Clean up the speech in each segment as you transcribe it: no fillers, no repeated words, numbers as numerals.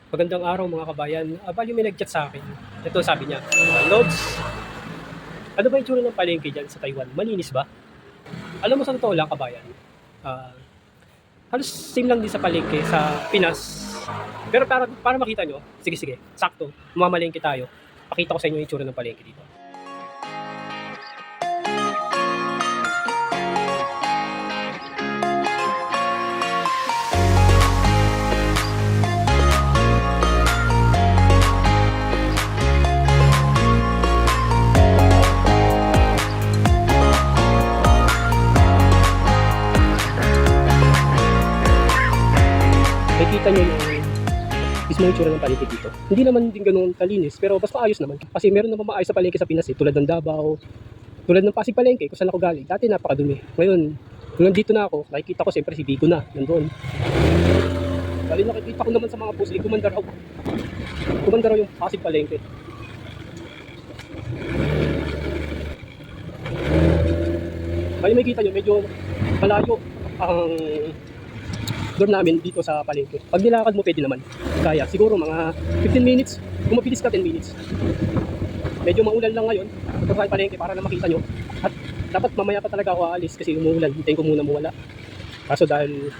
Magandang araw mga kabayan. Bali may nag-chat sa akin. Ito sabi niya, Lods, ano ba yung tsura ng palengke dyan sa Taiwan? Malinis ba? Alam mo sa totoo lang kabayan, ah, halos same lang din sa palengke sa Pinas. Pero para makita nyo, sige, sakto, mamalengke tayo. Pakita ko sa inyo yung tsura ng palengke dito. Nakikita nyo yung mismo yung tsura ng palengke dito. Hindi naman din ganun kalinis, pero mas maayos naman. Kasi meron naman maayos sa palengke sa Pinas tulad ng Davao, tulad ng Pasig Palengke kung saan ako galing. Dati napakadumi. Ngayon, nung nandito na ako, nakikita ko siyempre si Bigo na, nandoon. Bali nakikita ko naman sa mga post, kumanda raw. Kumanda raw yung Pasig Palengke. Bali may kita nyo, medyo malayo ang dorm namin dito sa palengke. Pag nilakad mo, pwede naman. Kaya, siguro mga 15 minutes. Kung mabilis ka, 10 minutes. Medyo maulan lang ngayon. Ito sa palengke para na makita nyo. At dapat mamaya pa talaga ako aalis kasi umuulan. Hintayin ko muna mawala. Kaso dahil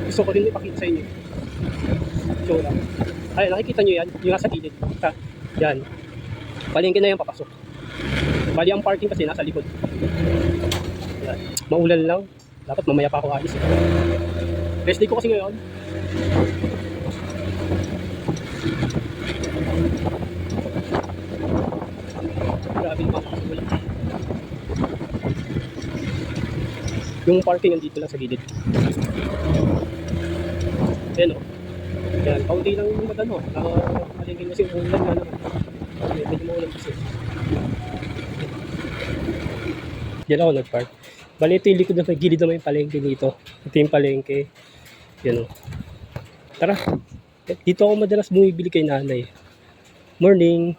gusto ko rin ipakita sa inyo. So, ay, nakikita nyo yan. Yung nasa gilid. Yan. Palengke na yan papasok. Bali ang parking kasi nasa likod. Yan. Maulan lang. Dapat mamaya pa ako alis. Rest day ko kasi ngayon. Grabe naman ako. Yung parking nandito lang sa gilid. Ayan o. Yan, kaunti lang yung magano. Palengke kasi umulan nga naman. Medyo maulan kasi. Yan ako nag-park. Bali ito yung likod na gilid naman yung palengke dito. Ito yung palengke. Yan o. Tara. Dito ako madalas bumibili kay nanay. Morning.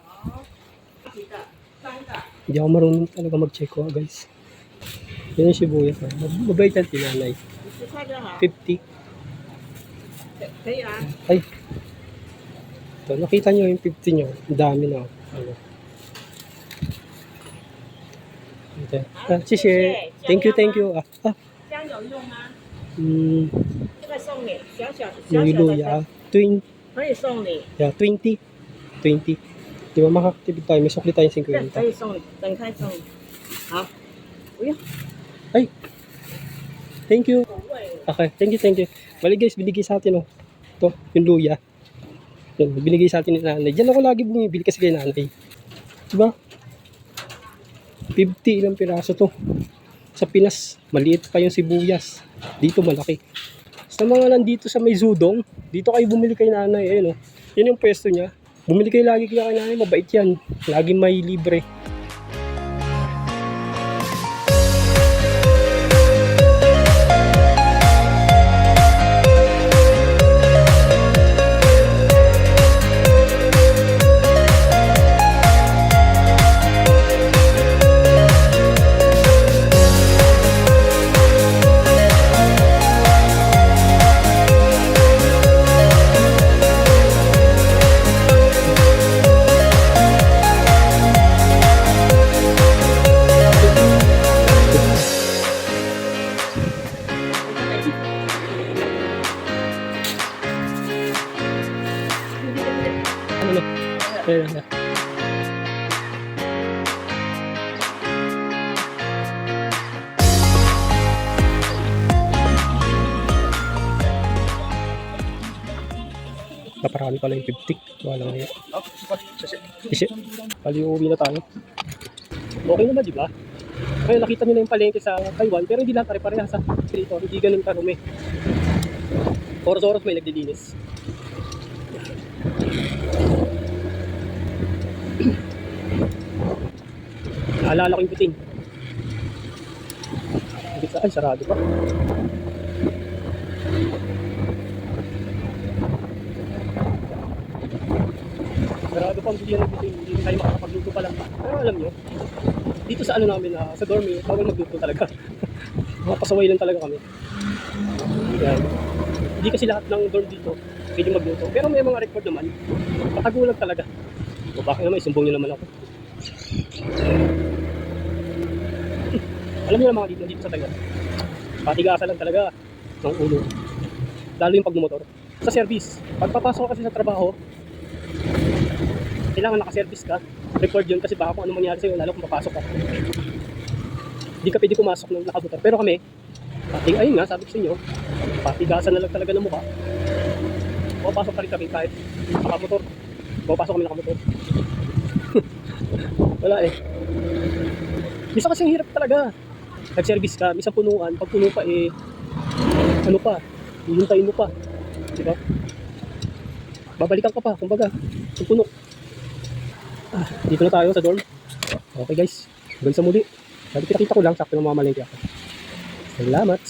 Hindi ako marunong talaga mag-check ko guys. Yan yung sibuyas. Mabait yan si nanay. 50. Ay. Ito, nakita nyo yung 50 nyo. Ang dami na. Ano. Okay. Thank you. 姜有用吗？这个送你，小小的 yung luya. 20. 可以送你， Yeah, 20. 20. Di ba makakatipid tayo? May sukli tayong 50. 可以送你，等开送你。好，不用。 Ay! Thank you. 口味 Okay, thank you. Bali guys, binigay sa atin oh. Ito, yung luya. Yan, binigay sa atin ni nanay. Diyan ako lagi bumibili kasi kay nanay. Diba? 50 ilang piraso to. Sa Pinas, maliit pa yung sibuyas. Dito malaki. Sa mga nandito sa may Zudong, dito kayo bumili kay nanay. Ayun oh. Yan yung pwesto niya. Bumili kayo lagi kay nanay, mabait yan. Laging may libre. Ano na? Ayun na. Naparami pala yung 50. Wala nga yan. Kasi, pali uuwi na tayo. Okay naman, di ba? Kaya nakita nyo na yung palengke sa Taiwan, pero hindi lang pare-pareha sa dito. Hindi ganun karumi. Oras-oras may naglilinis. Naalala ko yung puting. Ay, sarado pa. Sarado pa ang bigyan ng puting. Hindi tayo makakapagluto pa lang. Pero alam nyo, dito sa ano namin, sa dorme, bawal magluto talaga. Mga pasaway lang talaga kami. Yan. Hindi kasi lahat ng dorm dito pwede magluto. Pero may mga record naman, patagulag talaga. O bakit naman, isumbong nyo naman ako. Alam niyo naman mga dito sa Taywan, patigasan lang talaga ng ulo. Lalo yung pagmumotor. Sa service, pagpapasok ka kasi sa trabaho, kailangan naka-service ka. Record yun kasi baka kung ano mangyari sa'yo, lalo kung papasok ka. Hindi ka pwede pumasok ng nakamotor. Pero kami, ayun nga, sabi ko sa inyo, patigasan na lang talaga ng mukha. Pumapasok pa rin kami kahit nakamotor. Pumapasok kami nakamotor. Wala eh. Misa kasing hirap talaga. Nag-service ka, misa punuan, pag puno pa eh, ano pa, hihintayin mo pa. Diba? Babalikan ka pa, kumbaga, kung puno. Dito na tayo sa dorm. Okay guys, hanggang sa muli. Sabi kita ko lang, sakto na mamalengke ako. Salamat.